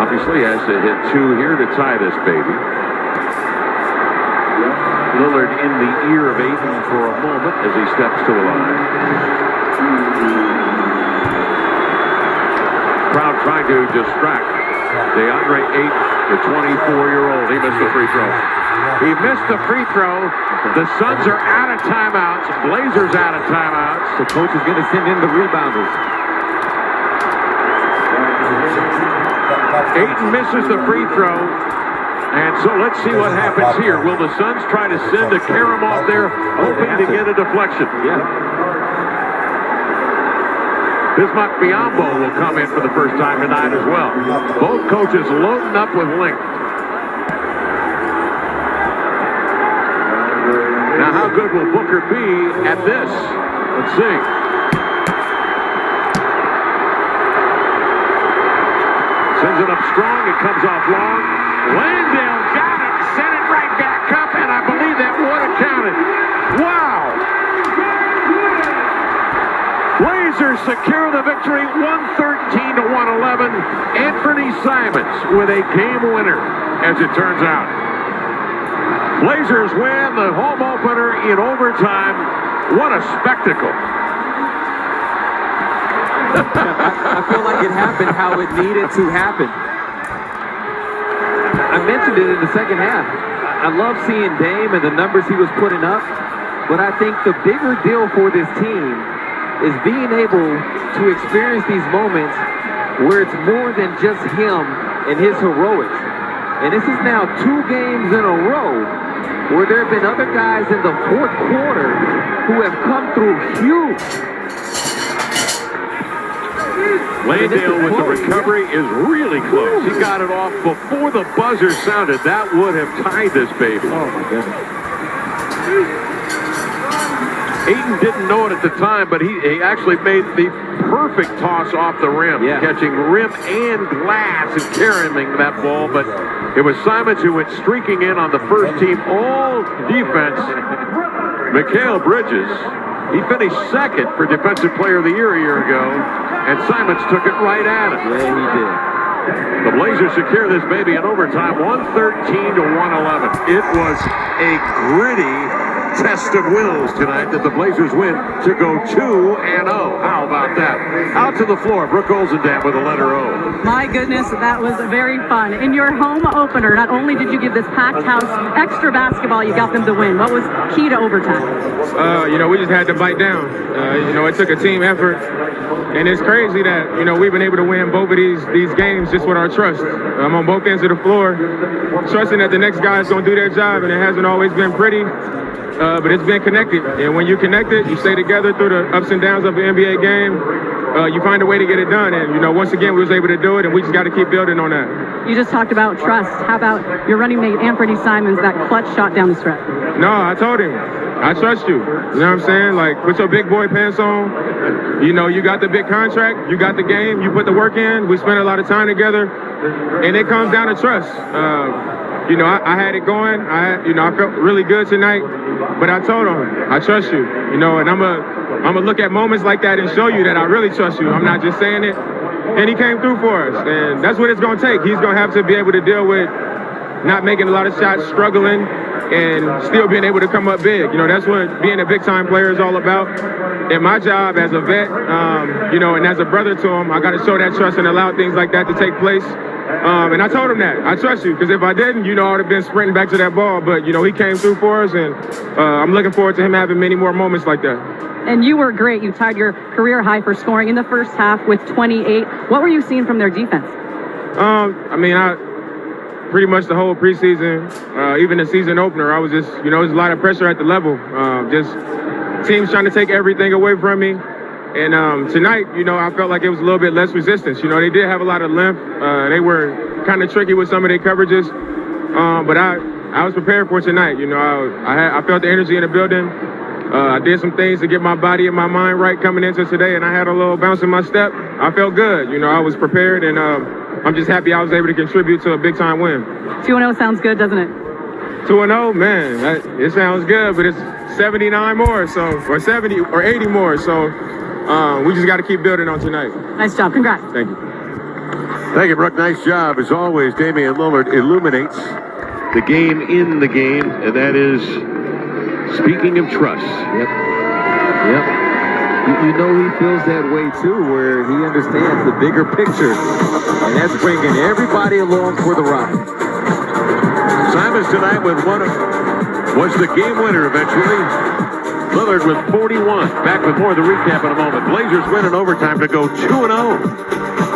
Obviously has to hit 2 here to tie this baby. Lillard in the ear of Ayton for a moment as he steps to the line. Crowd trying to distract DeAndre Ayton, the 24-year-old. He missed the free throw. He missed the free throw. The Suns are out of timeouts. Blazers out of timeouts. The coach is going to send in the rebounders. Ayton misses the free throw. And so let's see what happens here. Will the Suns try to send a carom off there, hoping to get a deflection? Yeah. Bismack Biyombo will come in for the first time tonight as well. Both coaches loading up with length. Now, how good will Booker be at this? Let's see. Sends it up strong. It comes off long. Landale got it. Sent it right back up, and I believe that would have counted. Wow. Blazers secure the victory, 113 to 111. Anthony Simons with a game winner, as it turns out. Blazers win the home opener in overtime. What a spectacle. I feel like it happened how it needed to happen. I mentioned it in the second half. I love seeing Dame and the numbers he was putting up, but I think the bigger deal for this team is being able to experience these moments where it's more than just him and his heroics. And this is now 2 games in a row where there have been other guys in the fourth quarter who have come through huge. Landale with the recovery is really close. He got it off before the buzzer sounded. That would have tied this baby. Oh, my goodness. Ayton didn't know it at the time, but he actually made the perfect toss off the rim, catching rim and glass and carrying that ball. But it was Simons who went streaking in on the first team all defense. Mikal Bridges, he finished second for Defensive Player of the Year a year ago, and Simons took it right at him. Yeah, he did. The Blazers secure this baby in overtime, 113 to 111. It was a gritty test of wills tonight that the Blazers win to go 2-0. How about that? Out to the floor, Brooke Olzendam with a letter O. My goodness, that was very fun. In your home opener, not only did you give this packed house extra basketball, you got them to win. What was key to overtime? We just had to bite down. It took a team effort. And it's crazy that, we've been able to win both of these games just with our trust. I'm on both ends of the floor, trusting that the next guy is going to do their job, and it hasn't always been pretty. But it's been connected. And when you connect it, you stay together through the ups and downs of an NBA game. You find a way to get it done. And, once again, we was able to do it, and we just got to keep building on that. You just talked about trust. How about your running mate, Anthony Simons, that clutch shot down the stretch? No, I told him, I trust you. You know what I'm saying? Like, put your big boy pants on. You got the big contract. You got the game. You put the work in. We spent a lot of time together. And it comes down to trust. I had it going. I felt really good tonight. But I told him, I trust you. And I'm gonna look at moments like that and show you that I really trust you. I'm not just saying it. And he came through for us. And that's what it's going to take. He's going to have to be able to deal with not making a lot of shots, struggling, and still being able to come up big. That's what being a big-time player is all about. And my job as a vet, and as a brother to him, I got to show that trust and allow things like that to take place. And I told him that. I trust you, because if I didn't, I would have been sprinting back to that ball. But, he came through for us, and I'm looking forward to him having many more moments like that. And you were great. You tied your career high for scoring in the first half with 28. What were you seeing from their defense? Pretty much the whole preseason, even the season opener, I was just, there's a lot of pressure at the level. Just teams trying to take everything away from me. And tonight, I felt like it was a little bit less resistance. They did have a lot of length. They were kind of tricky with some of their coverages. But I was prepared for tonight. I felt the energy in the building. I did some things to get my body and my mind right coming into today, and I had a little bounce in my step. I felt good. I was prepared, and I'm just happy I was able to contribute to a big-time win. 2-0 sounds good, doesn't it? 2-0, man, it sounds good, but it's 79 more, or 70 or 80 more, so we just got to keep building on tonight. Nice job. Congrats. Thank you. Thank you, Brooke. Nice job. As always, Damian Lillard illuminates the game in the game, and that is speaking of trust. Yep. You know he feels that way too, where he understands the bigger picture, and that's bringing everybody along for the ride. Simons tonight with was the game winner eventually. Lillard with 41. Back with more of the recap in a moment. Blazers win in overtime to go 2-0.